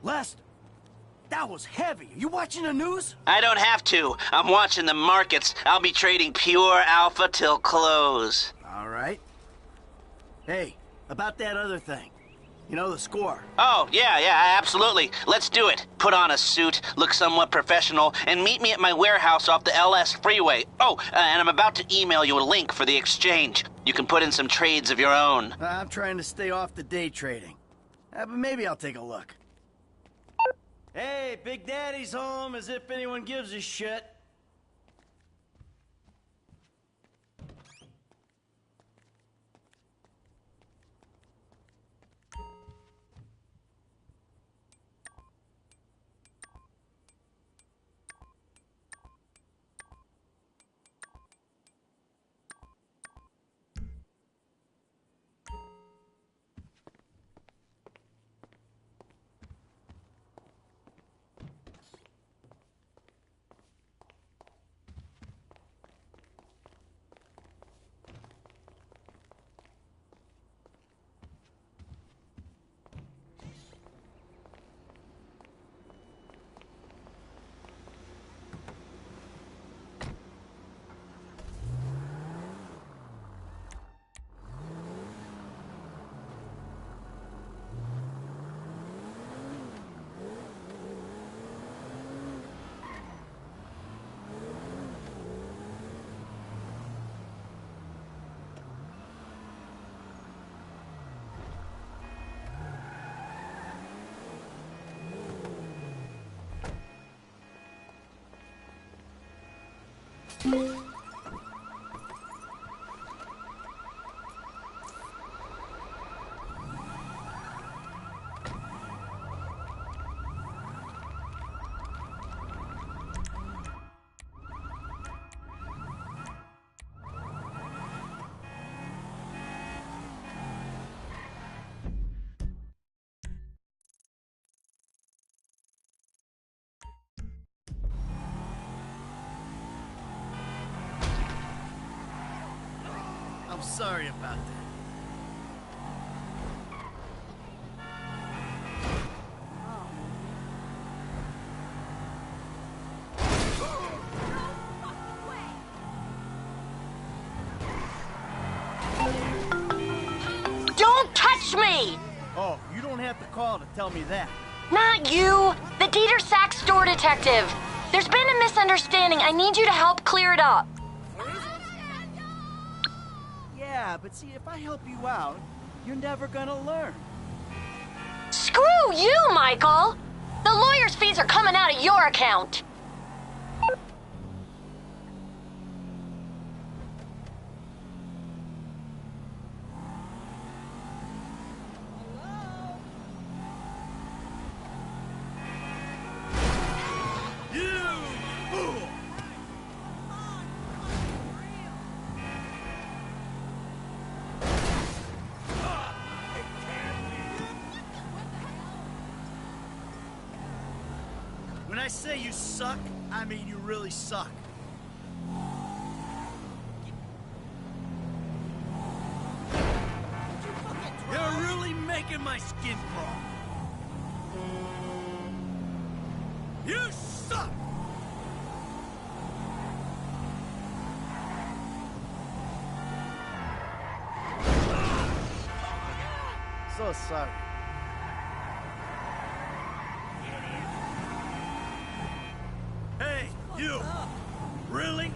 Lester, that was heavy. Are you watching the news? I don't have to. I'm watching the markets. I'll be trading pure alpha till close. All right. Hey, about that other thing. You know, the score. Oh, yeah, absolutely. Let's do it. Put on a suit, look somewhat professional, and meet me at my warehouse off the LS freeway. Oh, and I'm about to email you a link for the exchange. You can put in some trades of your own. I'm trying to stay off the day trading. But maybe I'll take a look. Hey, Big Daddy's home, as if anyone gives a shit. I'm sorry about that. Don't touch me! Oh, you don't have to call to tell me that. Not you! The Dieter Sachs store detective! There's been a misunderstanding. I need you to help clear it up. Yeah, but see, if I help you out, you're never gonna learn. Screw you, Michael! The lawyer's fees are coming out of your account. When I say you suck, I mean you really suck. You're really making my skin crawl. You suck! So sorry. Hey, you! Really?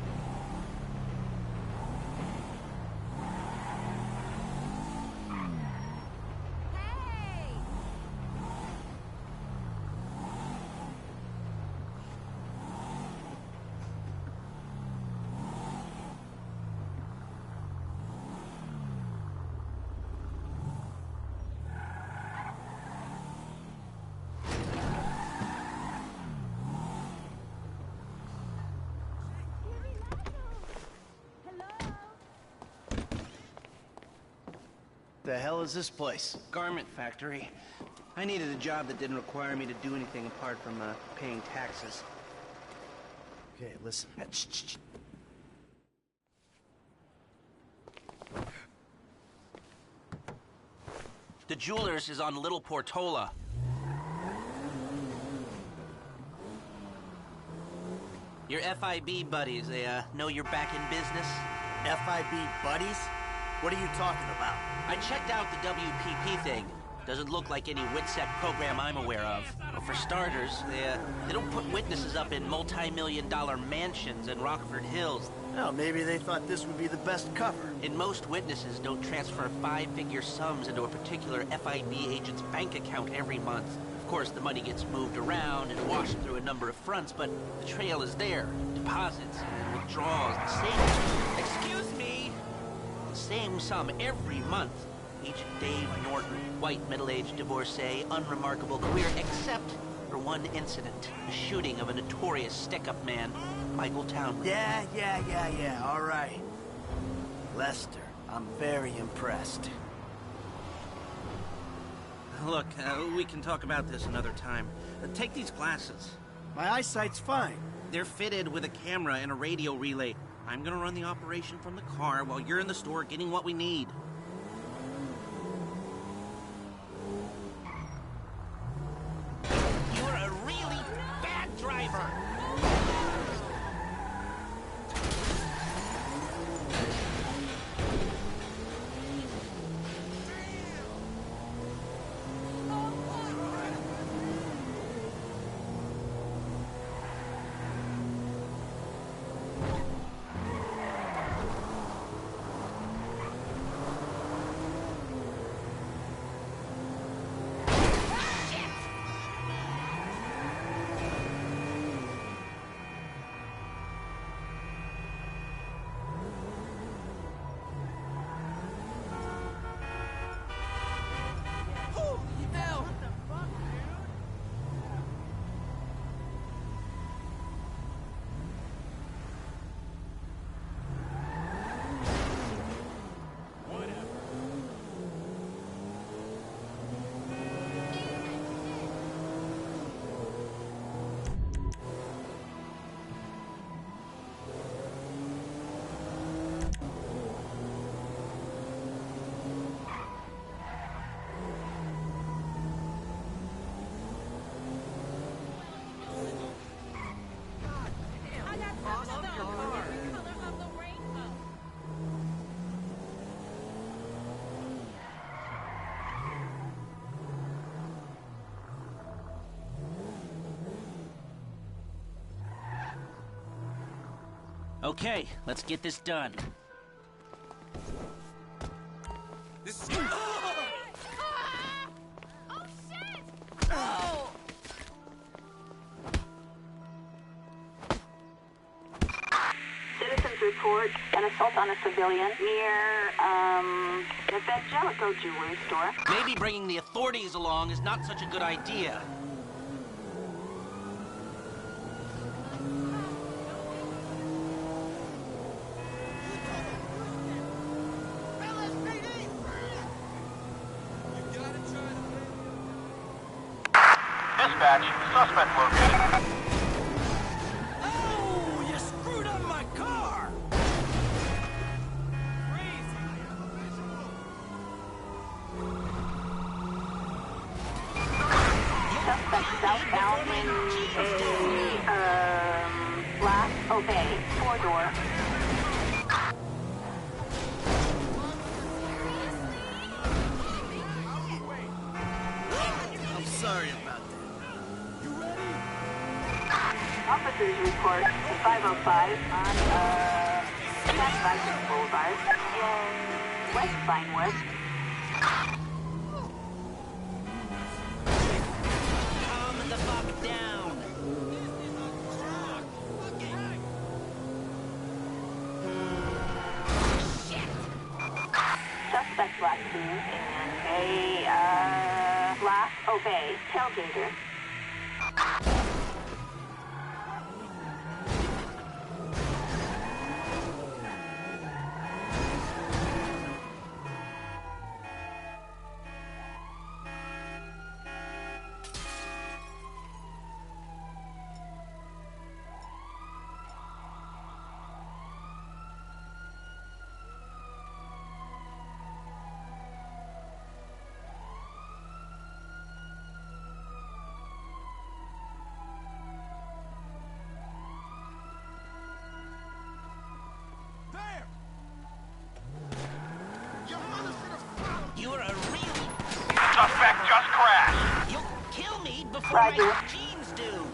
The hell is this place? Garment factory. I needed a job that didn't require me to do anything apart from paying taxes. Okay, listen. The jeweler's is on Little Portola. Your FIB buddies, they, know you're back in business? FIB buddies? What are you talking about? I checked out the WPP thing. Doesn't look like any WITSEC program I'm aware of. Well, for starters, they don't put witnesses up in multi-million-dollar mansions in Rockford Hills. Well, maybe they thought this would be the best cover. And most witnesses don't transfer five-figure sums into a particular FIB agent's bank account every month. Of course, the money gets moved around and washed through a number of fronts, but the trail is there. Deposits, withdrawals, the same... Excuse me! The same sum every month. Agent Dave Norton, white, middle-aged divorcee, unremarkable career, except for one incident. The shooting of a notorious stick-up man, Michael Townley. Yeah, all right. Lester, I'm very impressed. Look, we can talk about this another time. Take these glasses. My eyesight's fine. They're fitted with a camera and a radio relay. I'm gonna run the operation from the car while you're in the store getting what we need. You're a really bad driver! Okay, let's get this done. This is... Citizens report an assault on a civilian near, the Evangelico jewelry store. Maybe bringing the authorities along is not such a good idea. Dispatch, suspect located. Oh, you screwed up my car! Suspect southbound in a, Glass Obey, 4-door. I'm sorry about that. Officers report 505 on, Jack Bison Boulevard in West Vinewood. Calm the fuck down. Suspect black suit and a, Glass Obey tailgater. Roger. my jeans do?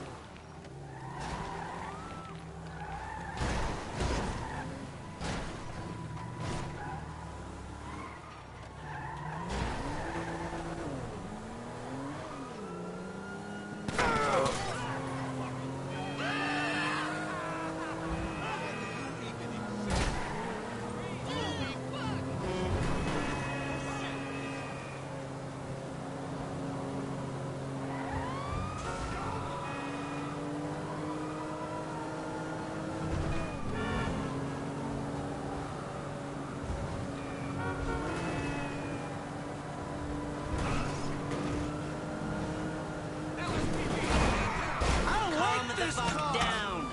Calm the fuck down.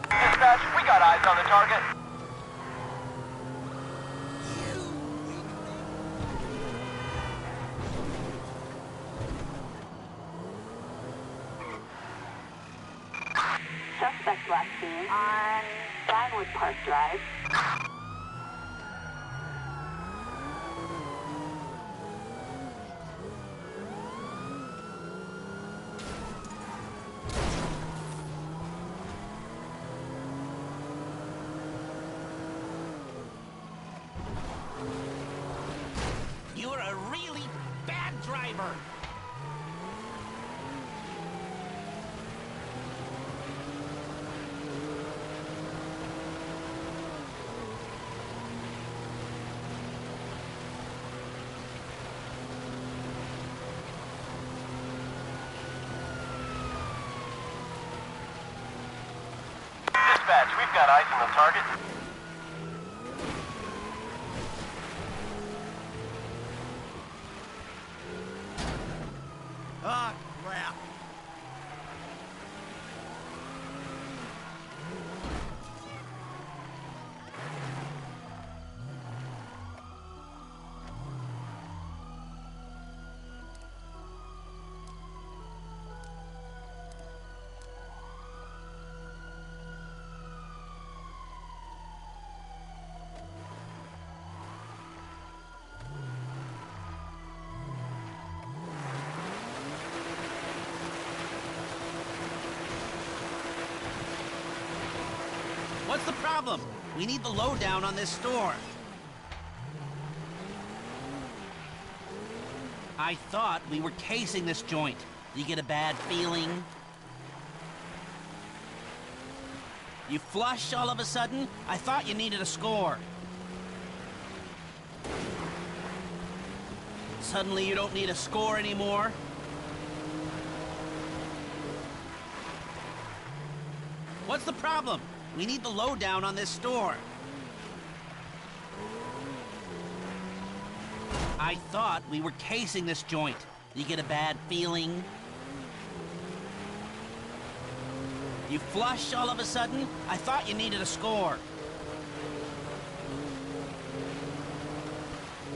Dispatch, we got eyes on the target. Suspect last seen on Vinewood Park Drive. You're a really bad driver. Dispatch, we've got eyes on the target. Ah, crap. What's the problem? We need the lowdown on this store. I thought we were casing this joint. Do you get a bad feeling? You flush all of a sudden? I thought you needed a score. Suddenly you don't need a score anymore? What's the problem? We need the lowdown on this store. I thought we were casing this joint. Do you get a bad feeling? You flush all of a sudden? I thought you needed a score.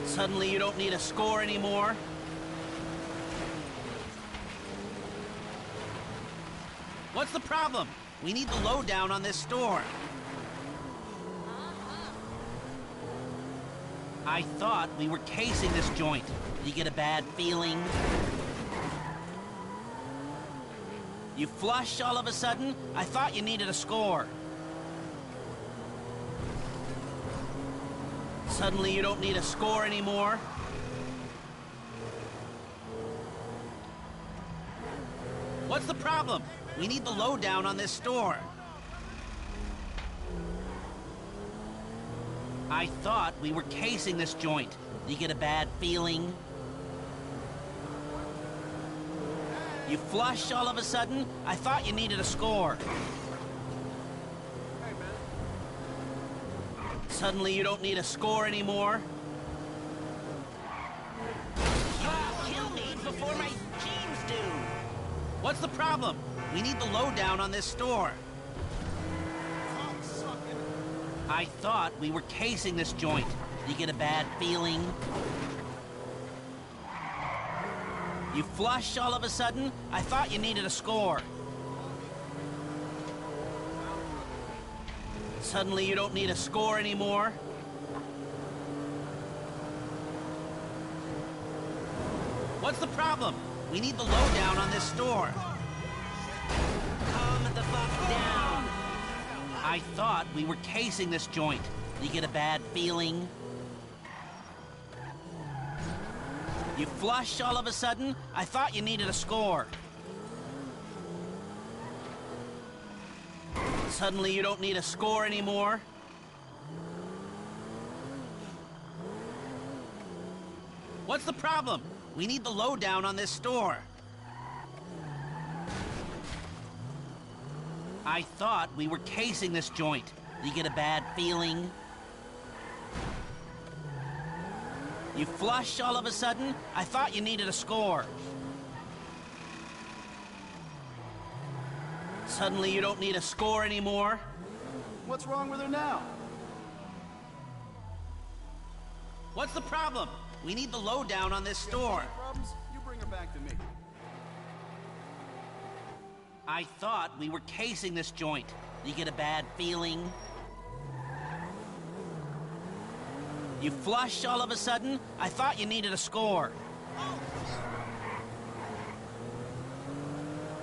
Suddenly you don't need a score anymore? What's the problem? We need the lowdown on this store. I thought we were casing this joint. Do you get a bad feeling? You flush all of a sudden? I thought you needed a score. Suddenly you don't need a score anymore? What's the problem? We need the lowdown on this store. I thought we were casing this joint. Do you get a bad feeling? You flush all of a sudden? I thought you needed a score. Suddenly you don't need a score anymore? You'll kill me before my jeans do. What's the problem? We need the lowdown on this store. I thought we were casing this joint. Do you get a bad feeling? You flush all of a sudden? I thought you needed a score. Suddenly you don't need a score anymore? What's the problem? We need the lowdown on this store. Calm the fuck down. I thought we were casing this joint. You get a bad feeling? You flush all of a sudden? I thought you needed a score. Suddenly you don't need a score anymore? What's the problem? We need the lowdown on this store. I thought we were casing this joint. You get a bad feeling? You flush all of a sudden? I thought you needed a score. Suddenly you don't need a score anymore? What's wrong with her now? What's the problem? We need the lowdown on this store. Problems? You bring her back to me. I thought we were casing this joint. You get a bad feeling? You flush all of a sudden? I thought you needed a score.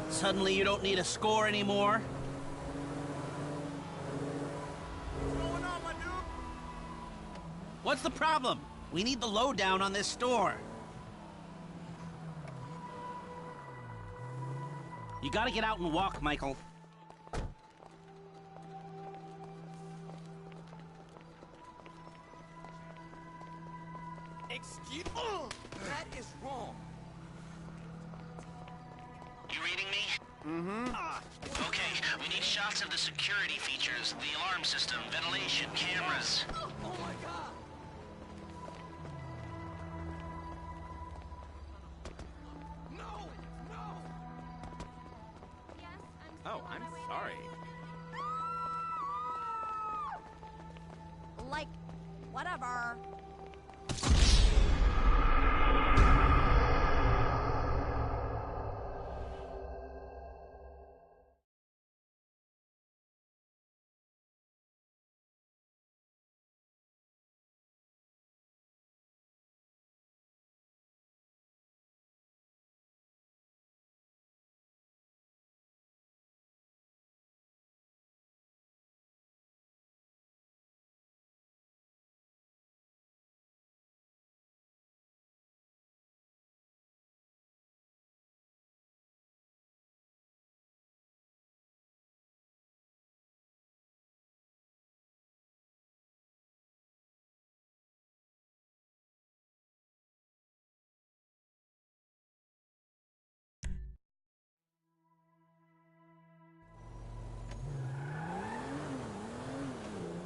Suddenly you don't need a score anymore? What's going on, my dude? What's the problem? We need the lowdown on this store. You gotta get out and walk, Michael. Excuse... that is wrong. You reading me? Mm-hmm. Okay, we need shots of the security features, the alarm system, ventilation, cameras. Oh my god. No! No! Oh, I'm sorry. Like, whatever.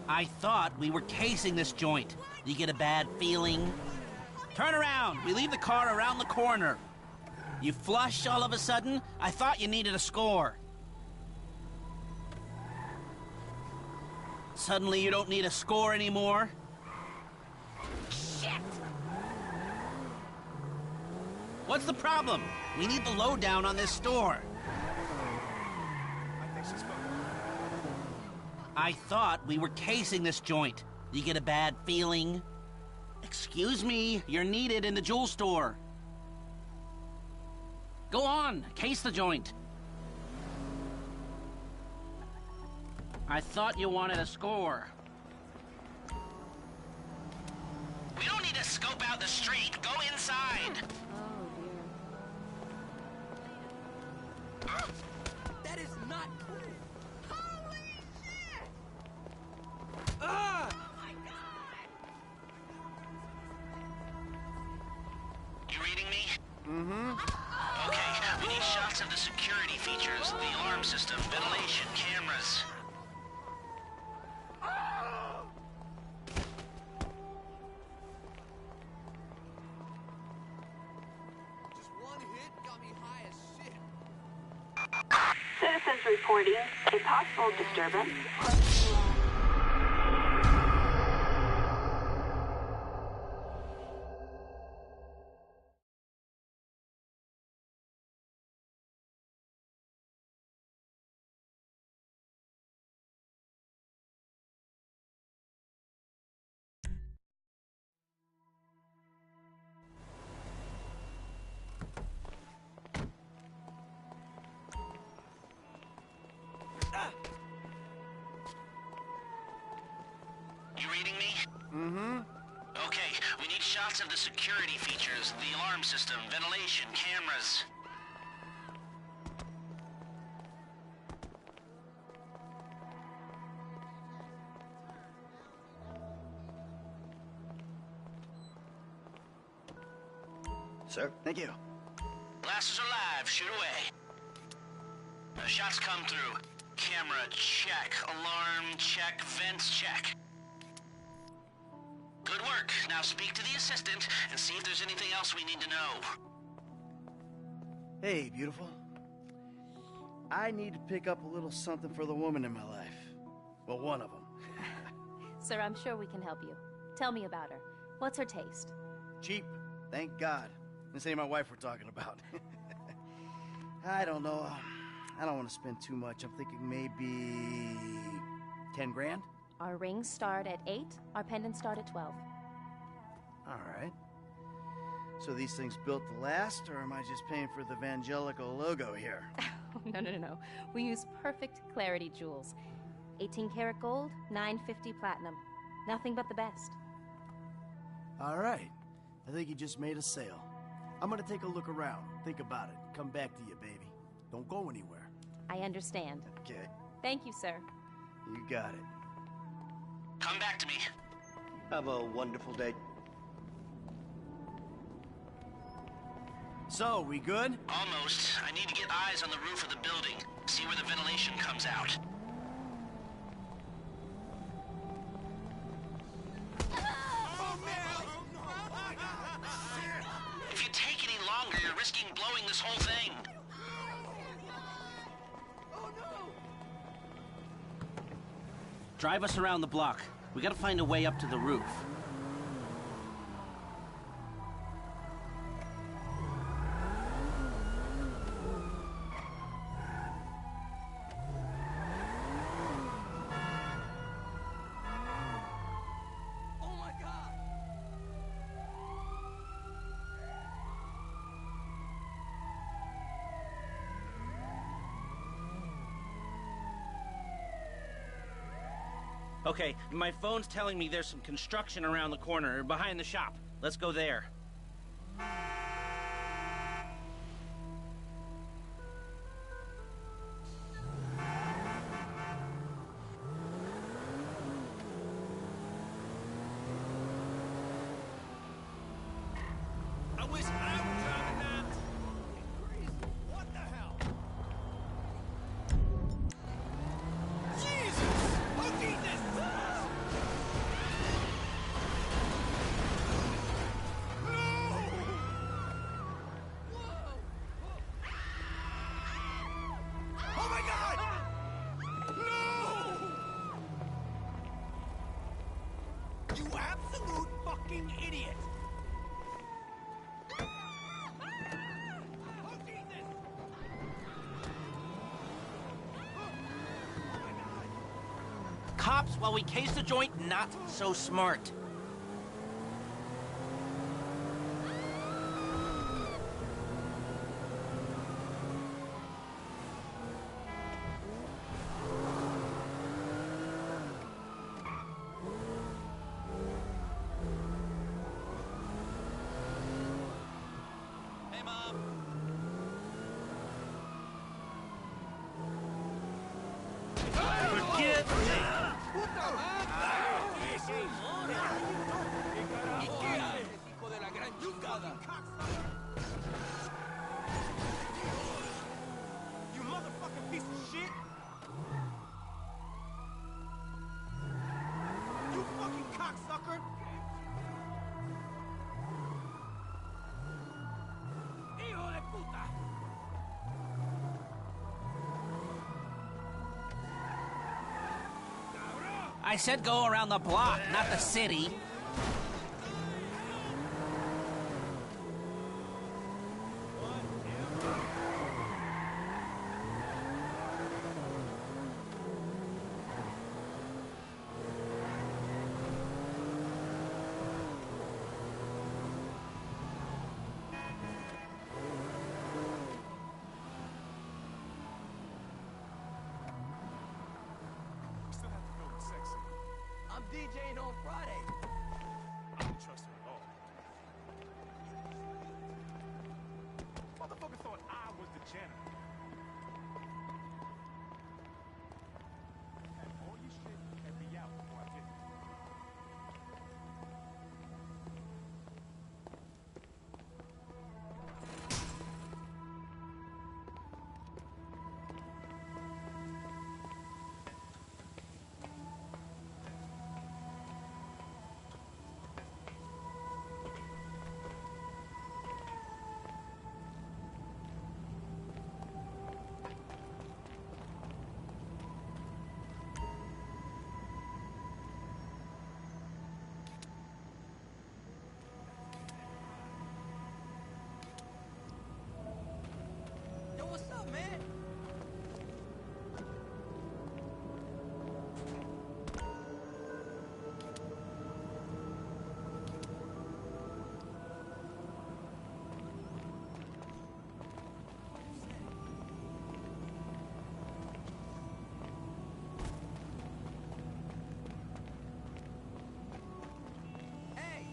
I thought we were casing this joint. You get a bad feeling? Turn around! We leave the car around the corner. You flush all of a sudden? I thought you needed a score. Suddenly you don't need a score anymore? Shit! What's the problem? We need the lowdown on this store. I think she's fucking. I thought we were casing this joint. You get a bad feeling? Excuse me, you're needed in the jewel store. Go on, case the joint. I thought you wanted a score. We don't need to scope out the street. Go inside. That is not cool. Holy shit! Ah! You reading me? Mm-hmm. Okay, we need shots of the security features, the alarm system, ventilation, cameras. Just one hit got me high as shit. Citizens reporting a possible disturbance. reading me? Mm-hmm. Okay, we need shots of the security features, the alarm system, ventilation, cameras. Sir? Thank you. Glasses are live, shoot away. Shots come through. Camera, check. Alarm, check. Vents, check. Good work. Now speak to the assistant and see if there's anything else we need to know. Hey, beautiful. I need to pick up a little something for the woman in my life. Well, one of them. Sir, I'm sure we can help you. Tell me about her. What's her taste? Cheap. Thank God. This ain't my wife we're talking about. I don't know. I don't want to spend too much. I'm thinking maybe 10 grand? Our rings start at 8, our pendants start at 12. All right. So these things built to last, or am I just paying for the Vangelico logo here? No. We use perfect clarity jewels. 18 karat gold, 950 platinum. Nothing but the best. All right. I think you just made a sale. I'm gonna take a look around, think about it, come back to you, baby. Don't go anywhere. I understand. Okay. Thank you, sir. You got it. Come back to me. Have a wonderful day. So, we good? Almost. I need to get eyes on the roof of the building. See where the ventilation comes out. If you take any longer, you're risking blowing this whole thing. Drive us around the block. We gotta find a way up to the roof. Oh my God! Okay, my phone's telling me there's some construction around the corner, behind the shop. Let's go there. I wish I were driving that. Crazy. What the hell? Jesus! Who did this? Oh my God! No! You absolute fucking idiot! Oh, Jesus! Cops, while we case the joint, not so smart. Hey, Mom. Forget me! ¿Y qué haces, hijo de la gran chingada? You motherfucking piece of shit! You fucking cocksucker! Hijo de puta! I said go around the block, not the city. I'm DJing on Friday. I don't trust her at all. Motherfucker thought I was the janitor. Pack all your shit and be out before I get there. Yo, what's up, man? Hey!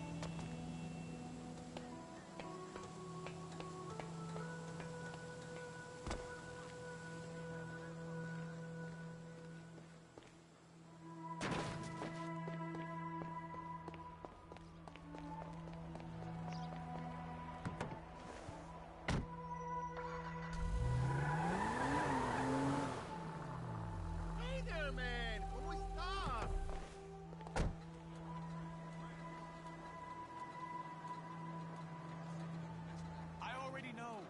Hey there, man! ¿Cómo estás? I already know.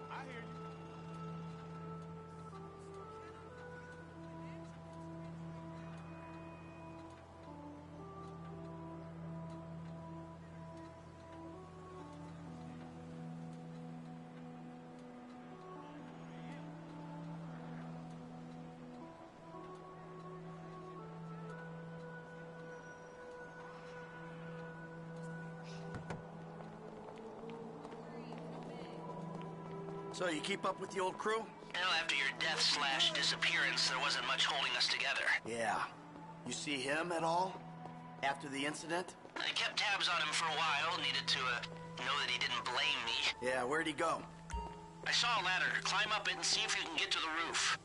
I hear you. So, you keep up with the old crew? Well, after your death/disappearance, there wasn't much holding us together. Yeah. You see him at all? After the incident? I kept tabs on him for a while, needed to know that he didn't blame me. Yeah, where'd he go? I saw a ladder. Climb up it and see if you can get to the roof.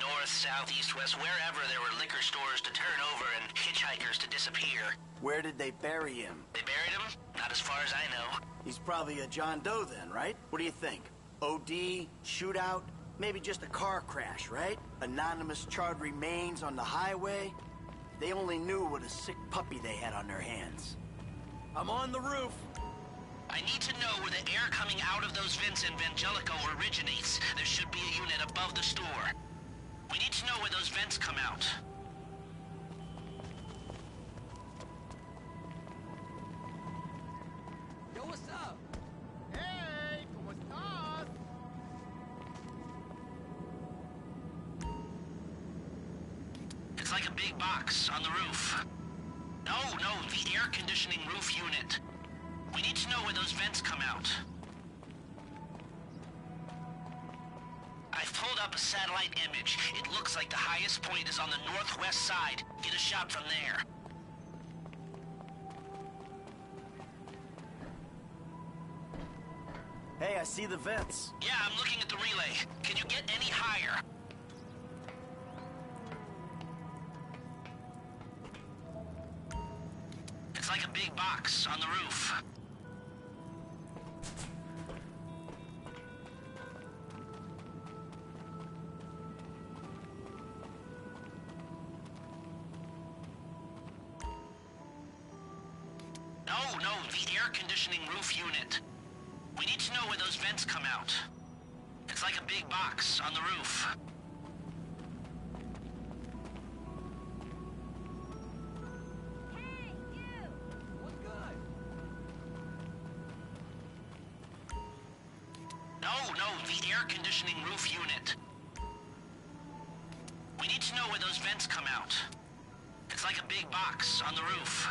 North, south, east, west, wherever there were liquor stores to turn over and hitchhikers to disappear. Where did they bury him? They buried him? Not as far as I know. He's probably a John Doe then, right? What do you think? OD, shootout, maybe just a car crash, right? Anonymous charred remains on the highway. They only knew what a sick puppy they had on their hands. I'm on the roof. I need to know where the air coming out of those vents in Vangelico originates. There should be a unit above the store. We need to know where those vents come out. Yo, what's up? Hey, ¿cómo estás? It's like a big box on the roof. No, the air conditioning roof unit. We need to know where those vents come out. I've pulled up a satellite image. It looks like the highest point is on the northwest side. Get a shot from there. Hey, I see the vents. Yeah, I'm looking at the relay. Can you get any higher? It's like a big box on the roof. No, the air conditioning roof unit. We need to know where those vents come out. It's like a big box on the roof. Hey, you! What's good? No, the air conditioning roof unit. We need to know where those vents come out. It's like a big box on the roof.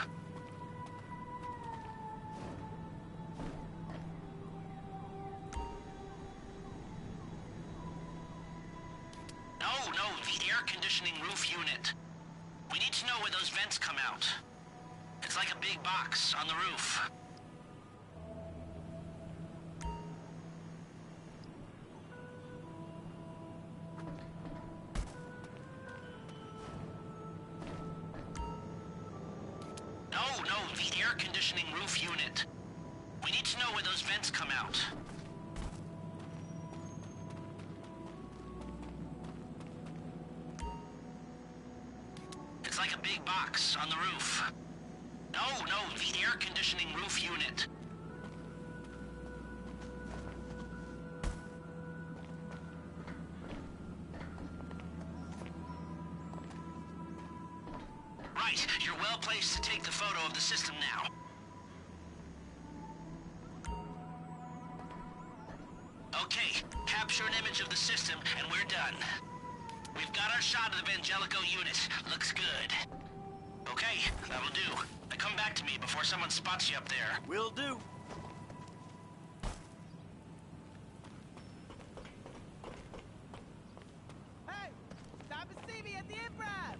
conditioning roof unit. We need to know where those vents come out. It's like a big box on the roof. No, the air conditioning roof unit. We need to know where those vents come out. It's like a big box on the roof. No, the air conditioning roof unit. Right, you're well placed to take the photo of the system now. Okay, capture an image of the system and we're done. We've got our shot of the Vangelico unit. Looks good. Okay, that'll do. Now come back to me before someone spots you up there. Will do. Hey! Stop and see me at the Improv!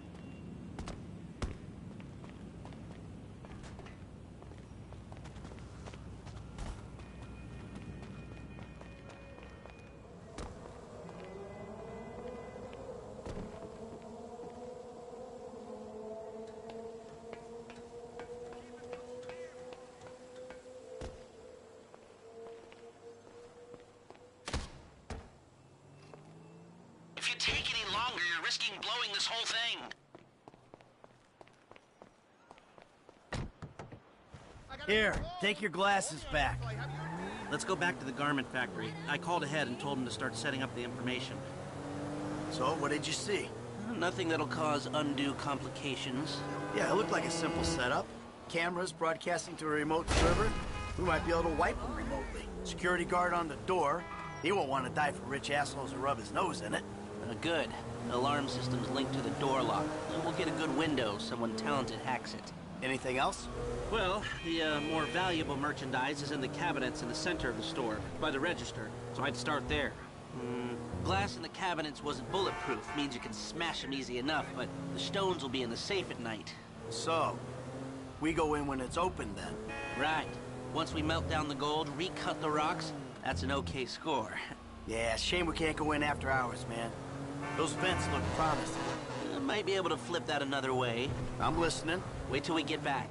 If you take any longer, you're risking blowing this whole thing. Here, take your glasses back. Let's go back to the garment factory. I called ahead and told him to start setting up the information. So, what did you see? Nothing that'll cause undue complications. Yeah, it looked like a simple setup. Cameras broadcasting to a remote server. We might be able to wipe them remotely. Security guard on the door. He won't want to die for rich assholes who rub his nose in it. Good. The alarm system's linked to the door lock. And we'll get a good window if someone talented hacks it. Anything else? Well, the more valuable merchandise is in the cabinets in the center of the store, by the register, so I'd start there. Glass in the cabinets wasn't bulletproof, means you can smash them easy enough, but the stones will be in the safe at night. So, we go in when it's open then. Right. Once we melt down the gold, recut the rocks, that's an okay score. Yeah, shame we can't go in after hours, man. Those vents look promising. Might be able to flip that another way. I'm listening. Wait till we get back.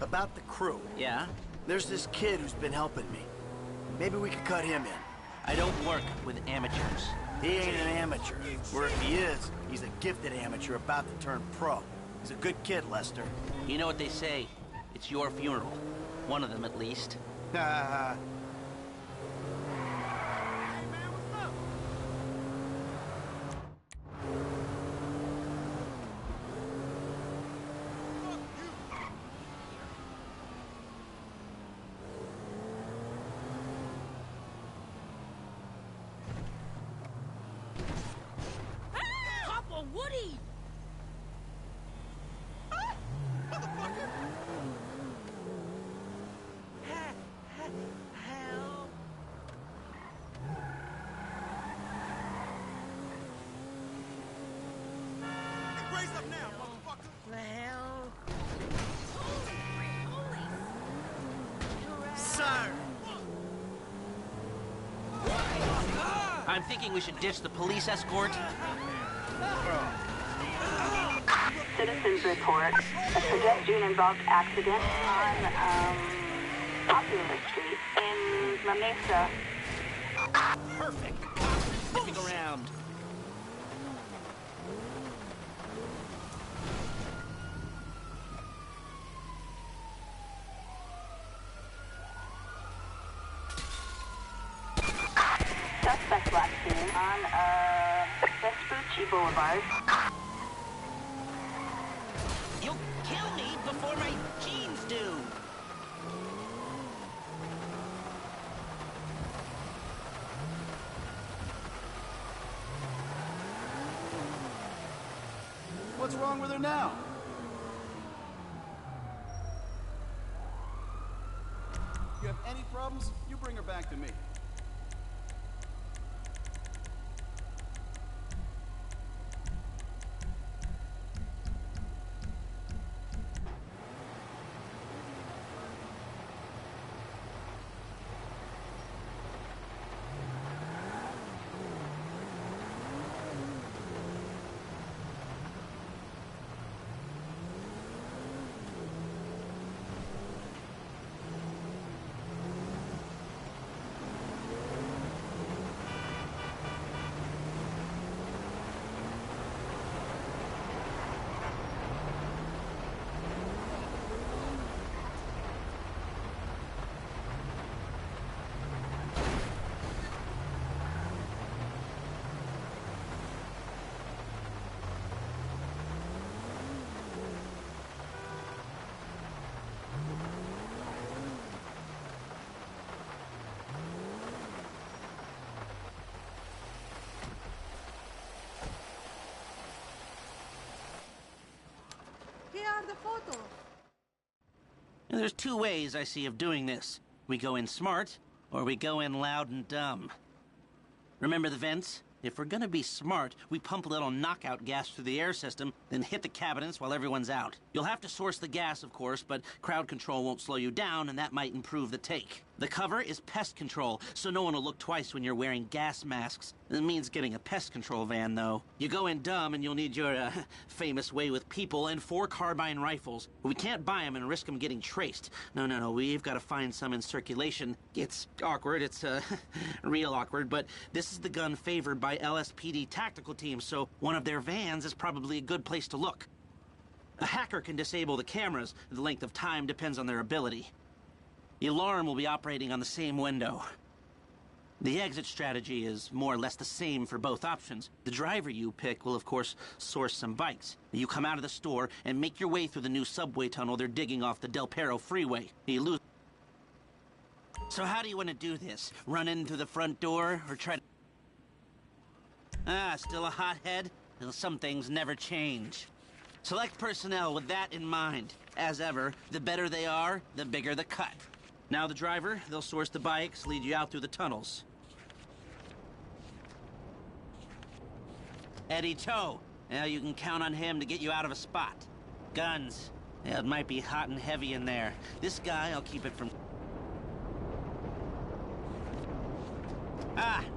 About the crew. Yeah? There's this kid who's been helping me. Maybe we could cut him in. I don't work with amateurs. He ain't an amateur. Or if he is, he's a gifted amateur about to turn pro. He's a good kid, Lester. You know what they say. It's your funeral. One of them, at least. Ha Papa Woody! Motherfucker! Help! Hey, raise up now, motherfucker! Help! Sir! I'm thinking we should ditch the police escort. Citizens report a pedestrian-involved accident on, Popular Street in La Mesa. Perfect. Sniffing around. Suspect last seen on, Vespucci Boulevard. You'll kill me before my jeans do. What's wrong with her now? You have any problems, you bring her back to me. And there's two ways I see of doing this. We go in smart, or we go in loud and dumb. Remember the vents? If we're gonna be smart, we pump a little knockout gas through the air system, then hit the cabinets while everyone's out. You'll have to source the gas, of course, but crowd control won't slow you down, and that might improve the take. The cover is pest control, so no one will look twice when you're wearing gas masks. It means getting a pest control van, though. You go in dumb, and you'll need your, famous way with people and 4 carbine rifles. We can't buy them and risk them getting traced. No, we've got to find some in circulation. It's awkward, it's, real awkward, but this is the gun favored by LSPD tactical teams, so one of their vans is probably a good place to look. A hacker can disable the cameras. The length of time depends on their ability. The alarm will be operating on the same window. The exit strategy is more or less the same for both options. The driver you pick will, of course, source some bikes. You come out of the store and make your way through the new subway tunnel they're digging off the Del Perro freeway. You lose. So how do you want to do this? Run in through the front door or try to... still a hothead? Well, some things never change. Select personnel with that in mind. As ever, the better they are, the bigger the cut. Now the driver, they'll source the bikes, lead you out through the tunnels. Eddie Toh. Now you can count on him to get you out of a spot. Guns. Yeah, it might be hot and heavy in there. This guy, I'll keep it from...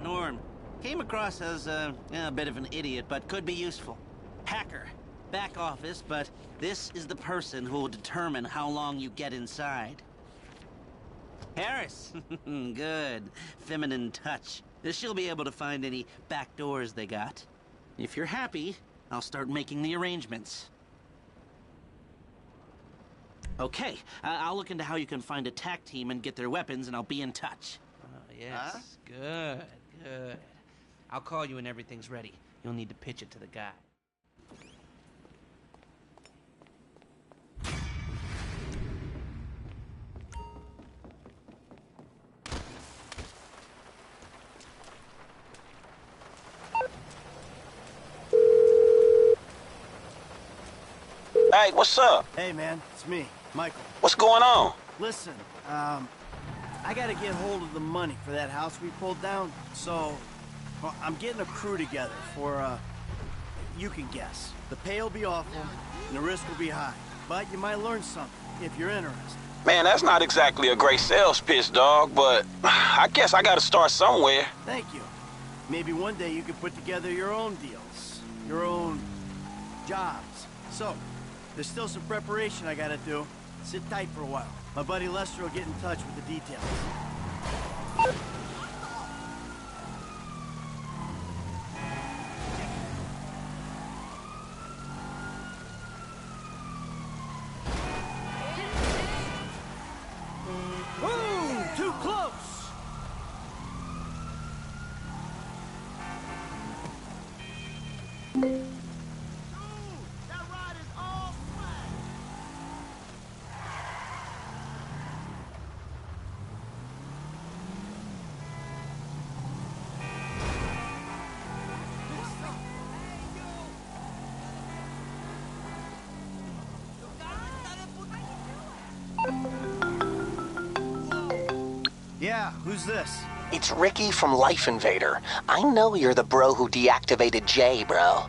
Norm. Came across as a bit of an idiot, but could be useful. Hacker. Back office, but this is the person who will determine how long you get inside. Harris. Good. Feminine touch. She'll be able to find any back doors they got. If you're happy, I'll start making the arrangements. Okay, I'll look into how you can find a TAC team and get their weapons, and I'll be in touch. Yes, good. I'll call you when everything's ready. You'll need to pitch it to the guy. Hey, what's up? Hey, man, it's me, Michael. What's going on? Listen, I gotta get hold of the money for that house we pulled down, so I'm getting a crew together for, you can guess. The pay will be awful, and the risk will be high, but you might learn something if you're interested. Man, that's not exactly a great sales pitch, dog, but I guess I gotta start somewhere. Thank you. Maybe one day you can put together your own deals, your own jobs. So, there's still some preparation I gotta do. Sit tight for a while. My buddy Lester will get in touch with the details. Whoa! Too close! Yeah, who's this? It's Ricky from Life Invader. I know you're the bro who deactivated Jay, bro.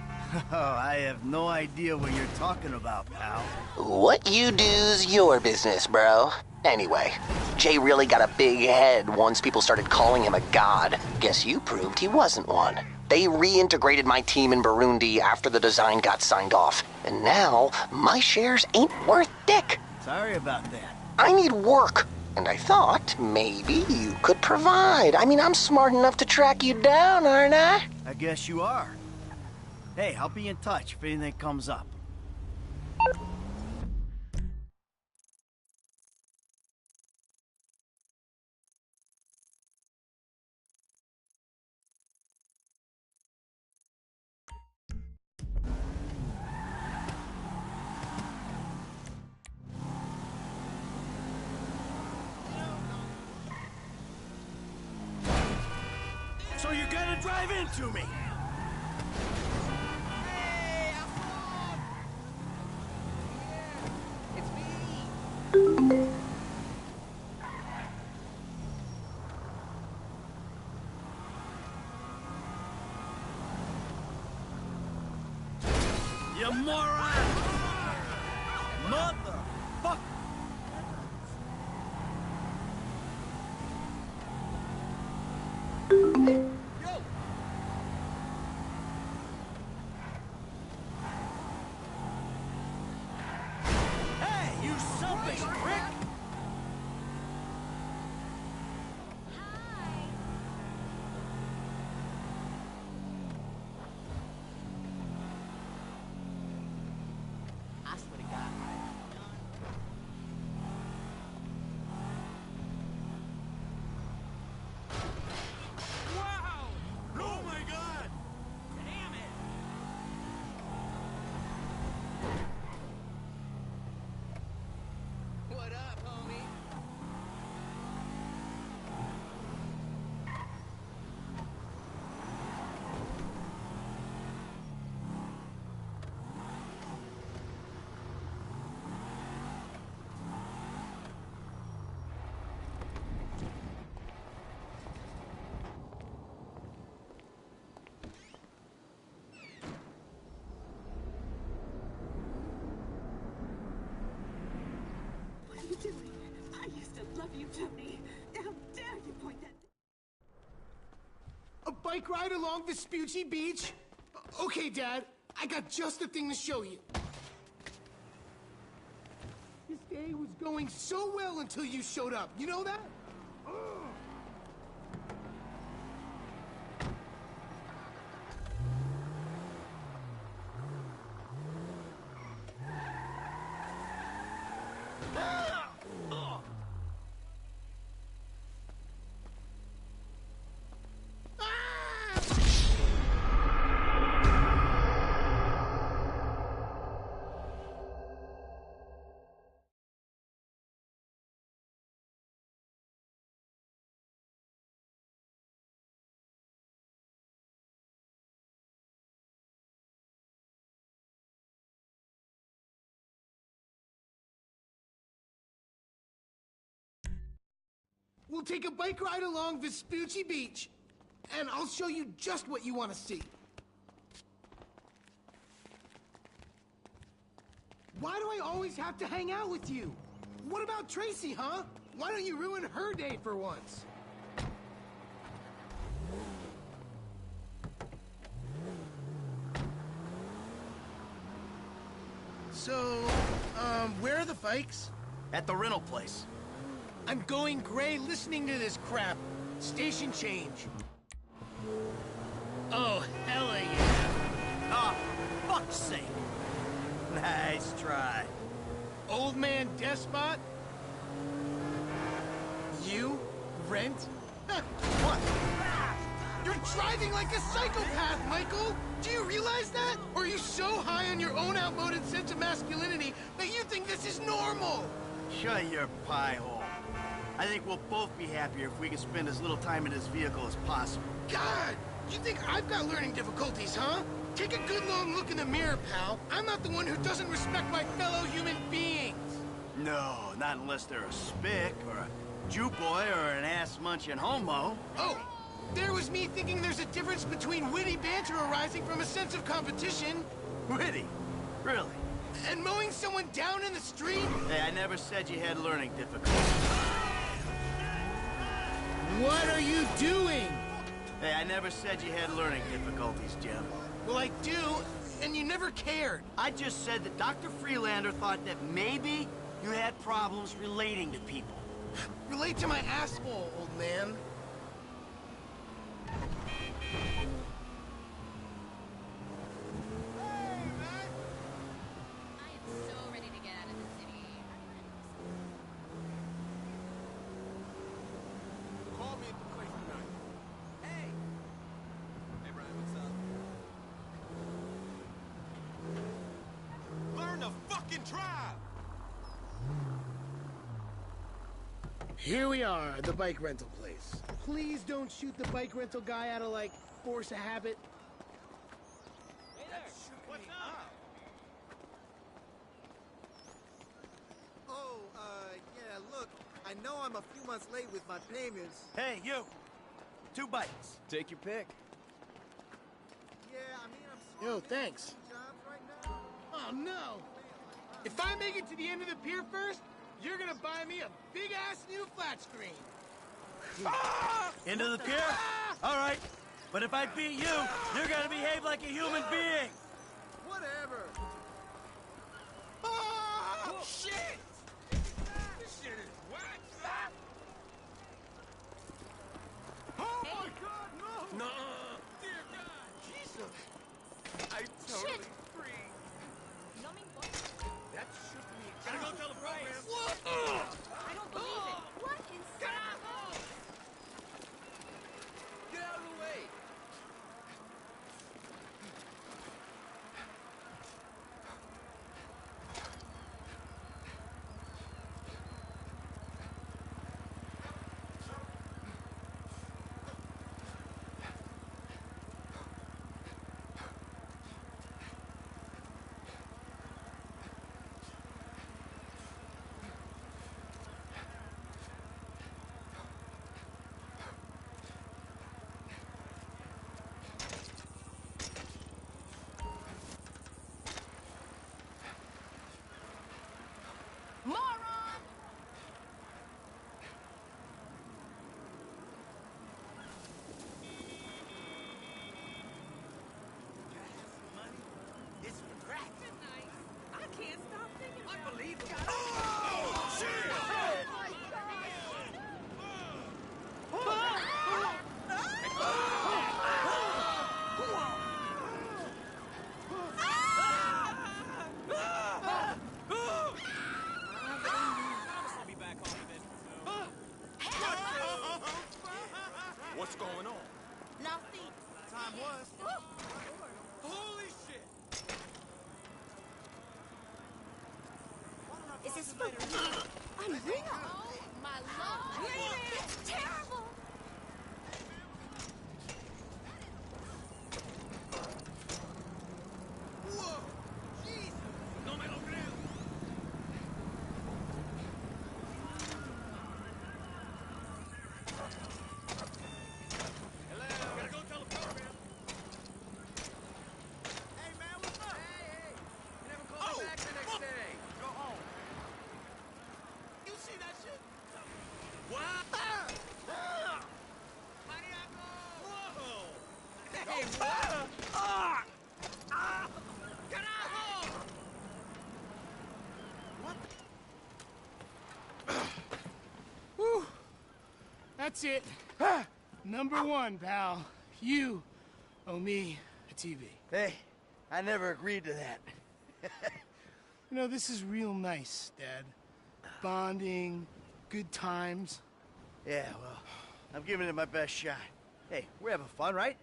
Oh, I have no idea what you're talking about, pal. What you do's your business, bro. Anyway, Jay really got a big head once people started calling him a god. Guess you proved he wasn't one. They reintegrated my team in Burundi after the design got signed off. And now, my shares ain't worth dick. Sorry about that. I need work. And I thought maybe you could provide. I mean, I'm smart enough to track you down, aren't I? I guess you are. Hey, I'll be in touch if anything comes up. So you're gonna drive into me? moron! Motherfucker! Hey, you selfish prick! I swear to God. Wow! Oh my God! Damn it! What up, homie? What are you doing? I used to love you, Tony. How dare you point that... A bike ride along Vespucci Beach? Okay, Dad. I got just the thing to show you. This day was going so well until you showed up. You know that? Ugh. We'll take a bike ride along Vespucci Beach, and I'll show you just what you want to see. Why do I always have to hang out with you? What about Tracy, huh? Why don't you ruin her day for once? So, where are the bikes? At the rental place. I'm going gray listening to this crap. Station change. Oh, hella yeah. Oh, for fuck's sake. Nice try. Old man despot? You? Rent? What? You're driving like a psychopath, Michael! Do you realize that? Or are you so high on your own outmoded sense of masculinity that you think this is normal? Shut your pie hole. I think we'll both be happier if we can spend as little time in this vehicle as possible. God! You think I've got learning difficulties, huh? Take a good long look in the mirror, pal. I'm not the one who doesn't respect my fellow human beings. No, not unless they're a spick, or a Jew boy, or an ass-munching homo. Oh, there was me thinking there's a difference between witty banter arising from a sense of competition. Witty? Really? And mowing someone down in the street? Hey, I never said you had learning difficulties. What are you doing? Hey, I never said you had learning difficulties, Jim. Well, I do, and you never cared. I just said that Dr. Freelander thought that maybe you had problems relating to people. Relate to my asshole, old man. Call me at the place tonight. Hey! Hey, Brian, what's up? Learn to fucking drive! Here we are at the bike rental place. Please don't shoot the bike rental guy out of, like, force of habit. Hey there! What's up? Oh, yeah, look, I know I'm a few months late with my payments. Hey, you! 2 bites. Take your pick. Yeah, I mean, I'm Yo, thanks. jobs right now. Oh, no! If I make it to the end of the pier first, you're gonna buy me a big-ass new flat screen. Into the pier? All right. But if I beat you, you're gonna behave like a human being. Whatever. Oh, shit! This shit is whack. Oh my God, no! No. Dear God, Jesus! I totally free. That shook me. Gotta go tell the program. What? I don't believe it. What in Get out! Get out of the way. What's going on? Nothing. Time was. Holy shit! Is this for real? Unreal. Oh, my Lord. It's terrible. Whoa! Jesus! No me lo creo. Hello. Gotta go tell the program. Hey, man, what's up? Hey. You never called me back the next day. Go home. You see that shit? What? Whoa! Hey, what? Carajo! What? Whew. That's it. Number one, pal. You owe me a TV. Hey, I never agreed to that. You know, this is real nice, Dad. Bonding, good times. Yeah, well, I'm giving it my best shot. Hey, we're having fun, right?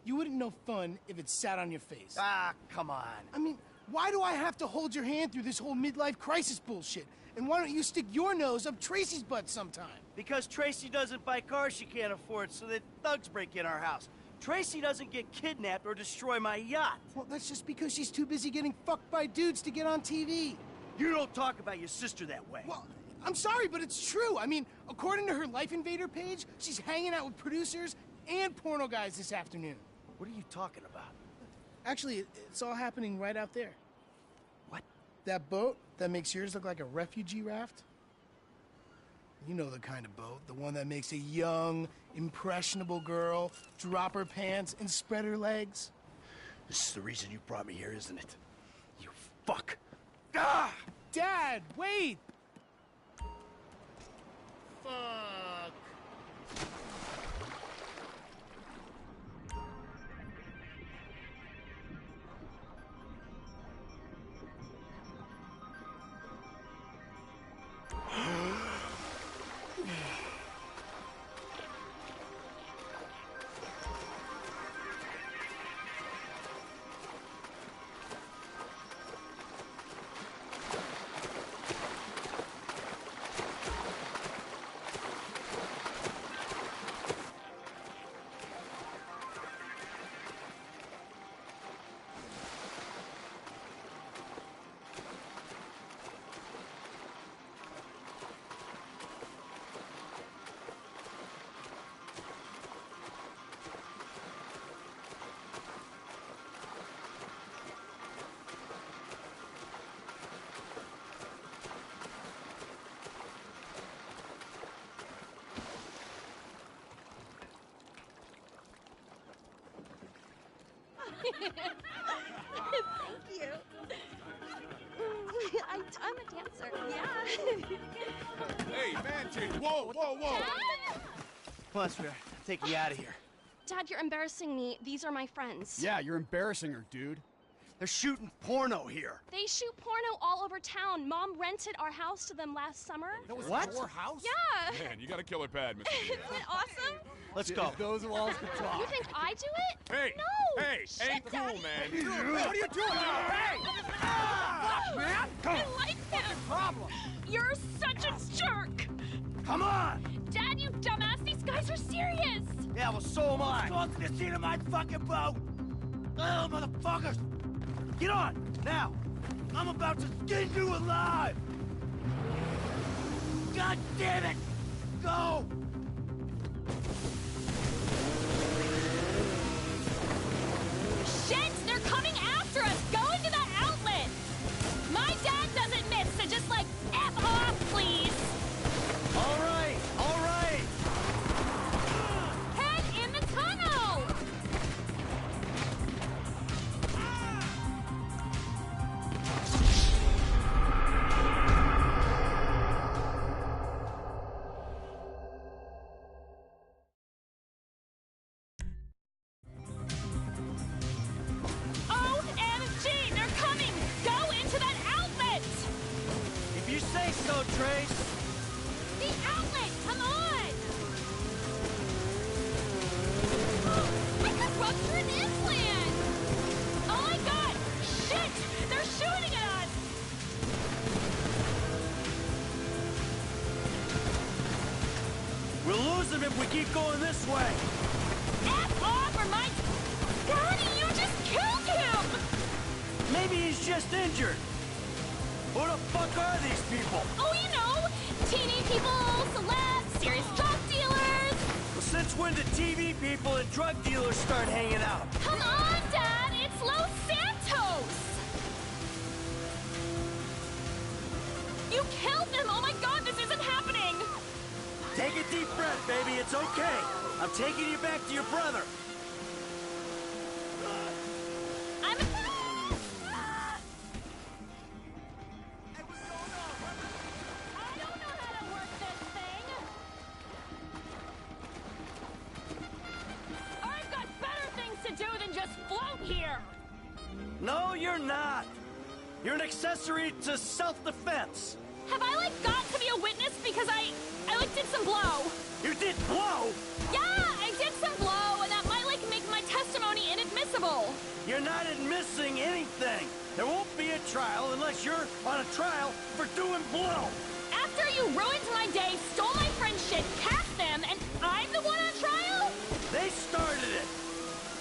You wouldn't know fun if it sat on your face. Ah, come on. I mean, why do I have to hold your hand through this whole midlife crisis bullshit? And why don't you stick your nose up Tracy's butt sometime? Because Tracy doesn't buy cars she can't afford, so that thugs break in our house. Tracy doesn't get kidnapped or destroy my yacht. Well, that's just because she's too busy getting fucked by dudes to get on TV. You don't talk about your sister that way. Well, I'm sorry, but it's true. I mean, according to her Life Invader page, she's hanging out with producers and porno guys this afternoon. What are you talking about? Actually, it's all happening right out there. What? That boat that makes yours look like a refugee raft? You know the kind of boat, the one that makes a young, impressionable girl drop her pants and spread her legs. This is the reason you brought me here, isn't it? You fuck. Ah! Dad, wait! Fuck. Thank you. I'm a dancer. Yeah. Hey, man, change. Whoa, whoa, whoa. Come on, sweetheart. Take me out of here. Dad, you're embarrassing me. These are my friends. Yeah, you're embarrassing her, dude. They're shooting porno here. They shoot porno all over town. Mom rented our house to them last summer. That was What? your house? Yeah. Man, you got a killer pad, Mr. Isn't it awesome? Let's go. If those walls could talk. You think I do it? Hey! No! Hey! Shit, Ain't cool, Daddy. man. What are you doing now? Hey! Fuck, man! Come I on. like him. Problem. You're such a jerk. Come on! Dad, you dumbass. These guys are serious. Yeah, well, so am I. Go to the scene of my fucking boat! Oh, motherfuckers! Get on! Now! I'm about to skin you alive! God damn it! Go! Shit! They're coming after us! Go into that outlet! My dad doesn't miss, so just like, F off, please! All right! All right! Head in the tunnel! OMG! They're coming! Go into that outlet! If you say so, Trace! The outlet! Come on! I could run through an implant! Oh my god! Shit! They're shooting at us! We'll lose them if we keep going this way! F off or my... Daddy, you just killed him! Maybe he's just injured! Who the fuck are these people? Oh, you know, teeny people, celebs, serious drug dealers. Well, since when did TV people and drug dealers start hanging out? Come on, Dad, it's Los Santos. You killed them. Oh my god, this isn't happening. Take a deep breath, baby. It's okay. I'm taking you back to your brother. I'm... I don't know how to work this thing. I've got better things to do than just float here. No, you're not. You're an accessory to self-defense. Have I, like, got to be a witness because I like, did some blow? You did blow? Yeah, I did some blow, and that might, like, make my testimony inadmissible. You're not admitting anything. There won't be a trial unless you're on a trial for doing blow. After you ruined my day, stole my friend's shit, cast them, and I'm the one on trial? They started it.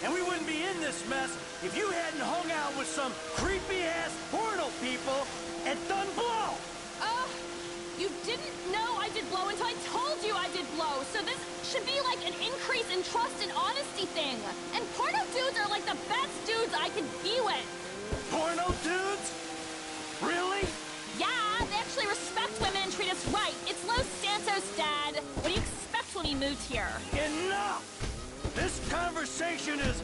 And we wouldn't be in this mess if you hadn't hung out with some creepy-ass porno people and done blow. You didn't know I did blow until I told you I did blow, so this should be like an increase in trust and honesty thing. And porno dudes are like the best dudes I could be with. Porno dudes? Really? Yeah, they actually respect women and treat us right. It's Los Santos, Dad. What do you expect when we moved here? Enough! This conversation is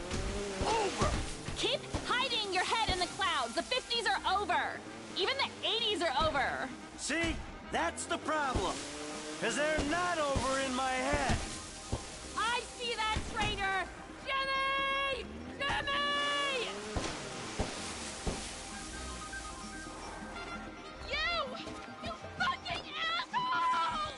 over! Keep hiding your head in the clouds. The 50s are over. Even the 80s are over. See? That's the problem. Because they're not over in my head. I see that, traitor! Jimmy! Jimmy! You fucking asshole!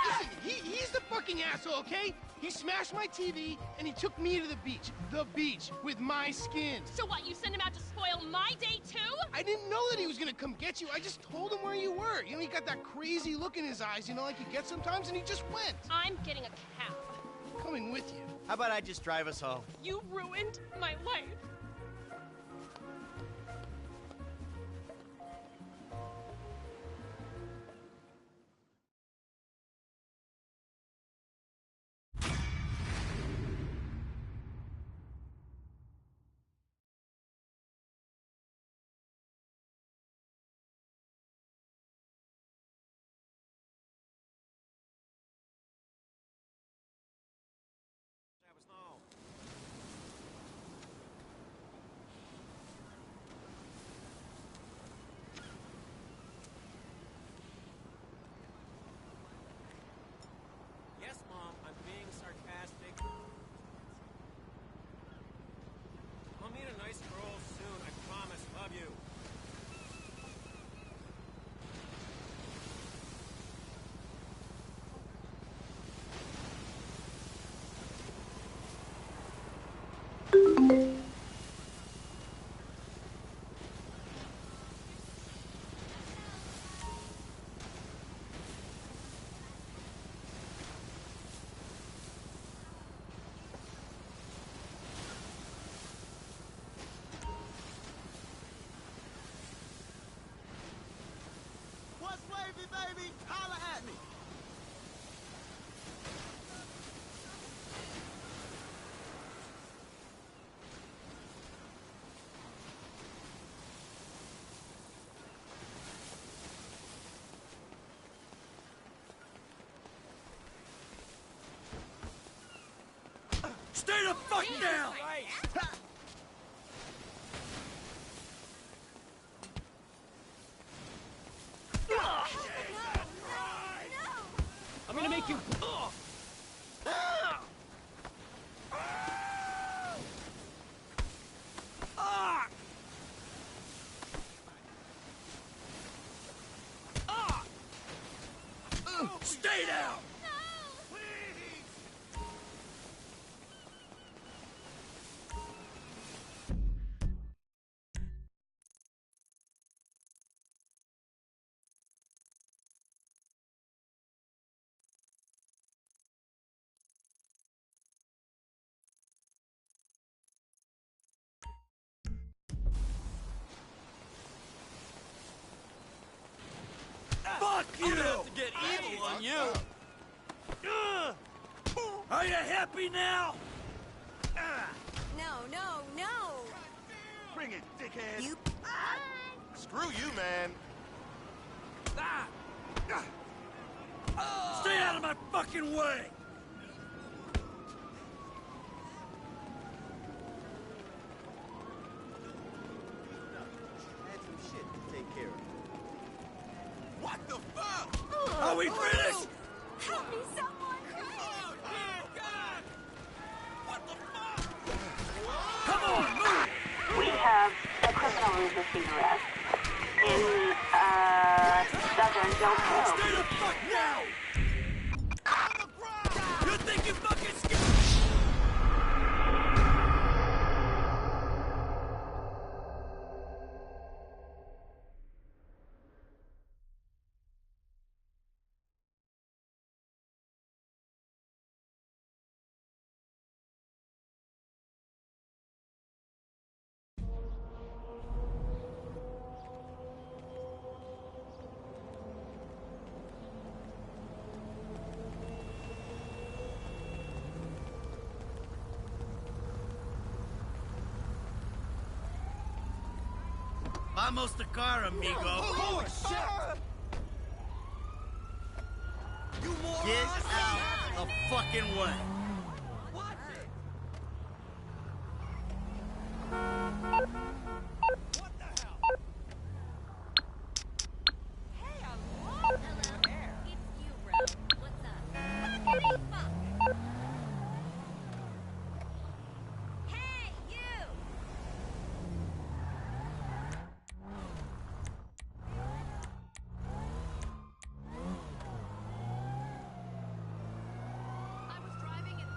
Listen, he's the fucking asshole, okay? He smashed my TV, and he took me to the beach. The beach, with my skin. So what, you sent him out to spoil my day too? I didn't know that he was gonna come get you. I just told him where you were. You know, he got that crazy look in his eyes, you know, like you get sometimes, and he just went. I'm getting a cab. Coming with you. How about I just drive us home? You ruined my life. baby. Holla at me. Stay the fuck down! I'm gonna make you. Stay down! Fuck you! I'm gonna have to get evil on you. Are you happy now? No, no, no! Bring it, dickhead. You... Screw you, man. Stay out of my fucking way! Had some shit to take care of. What the fuck? Are we finished? Help me, someone! Oh, dear God! What the fuck? Come on, move! We have a criminal resisting arrest in, Southern Del Toro. Stay the fuck down! You think you fucking scared? Vamos the car, amigo. Holy shit! You moron! Get out the fucking way. I was driving and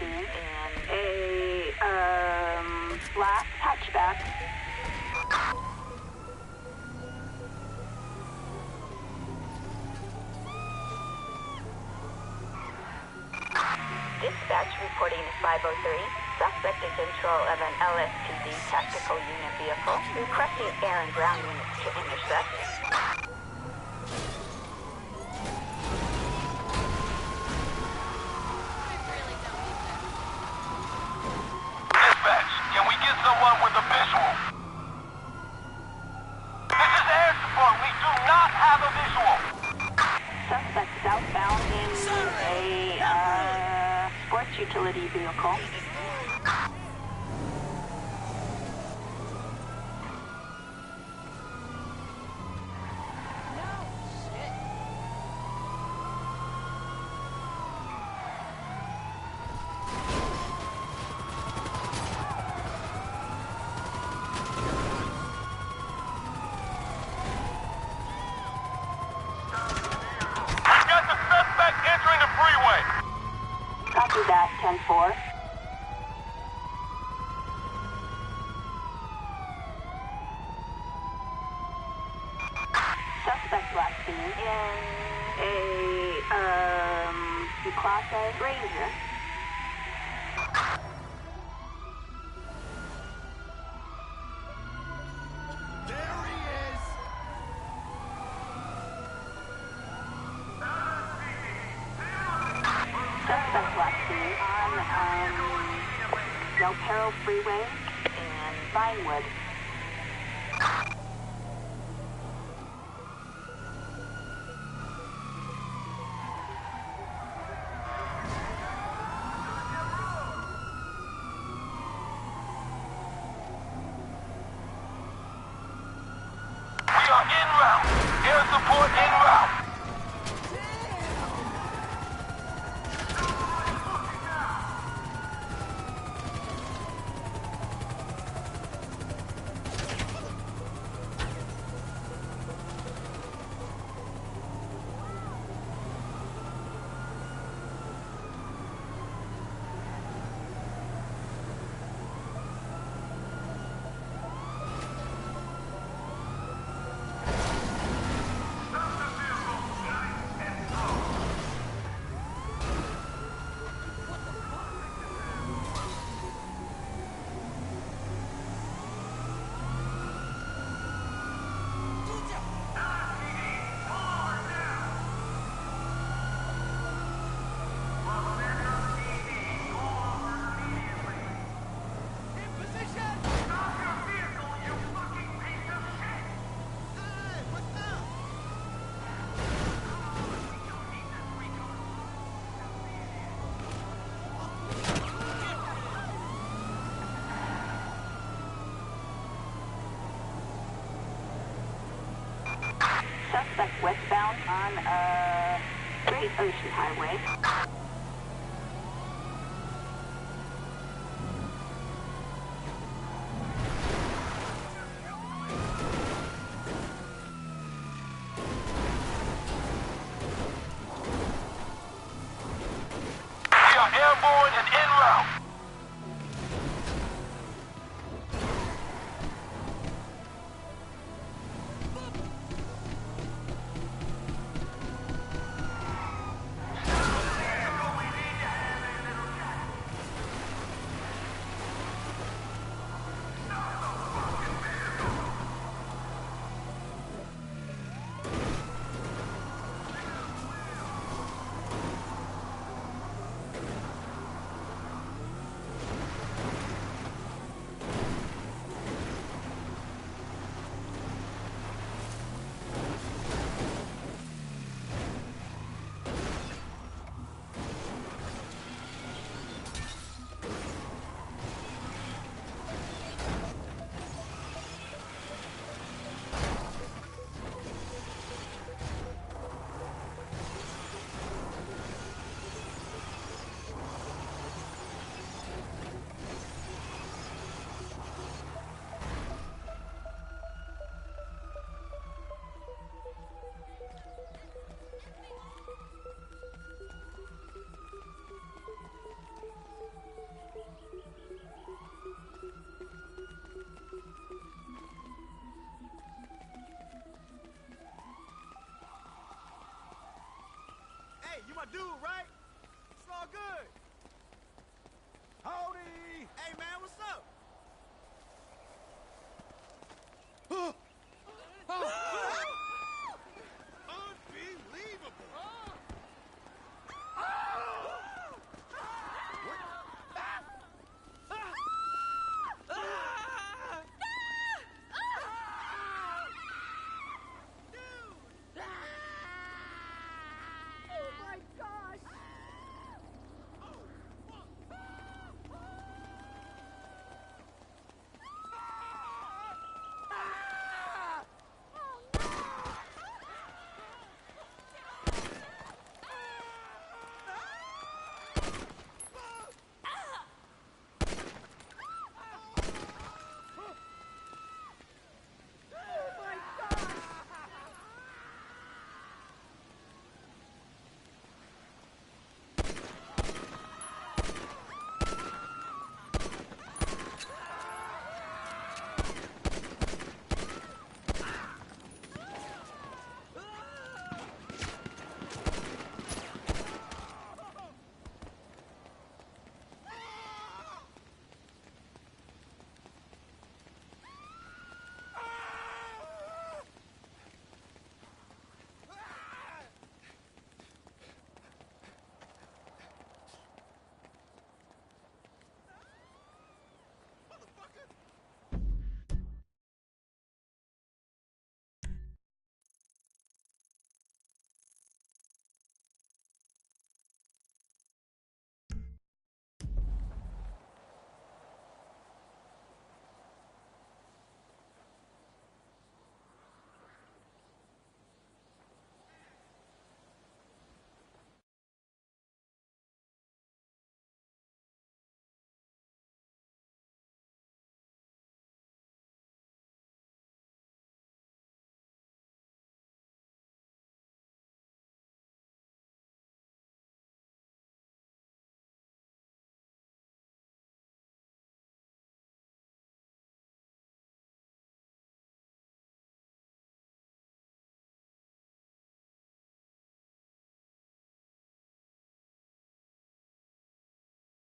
scene in a, black hatchback. Dispatch reporting 503. Suspect in control of an LSPD tactical unit vehicle. Requesting air and ground units to intercept. Dispatch, can we get someone with a visual? This is air support. We do not have a visual. Suspect southbound in a, sports utility vehicle. Copy that, 10-4. Suspect last seen in a, Class A Ranger. There he is! Suspect last seen on, Del Perro Freeway and Vinewood. We are en route. Air support en route. Suspect westbound on, Great Ocean Highway.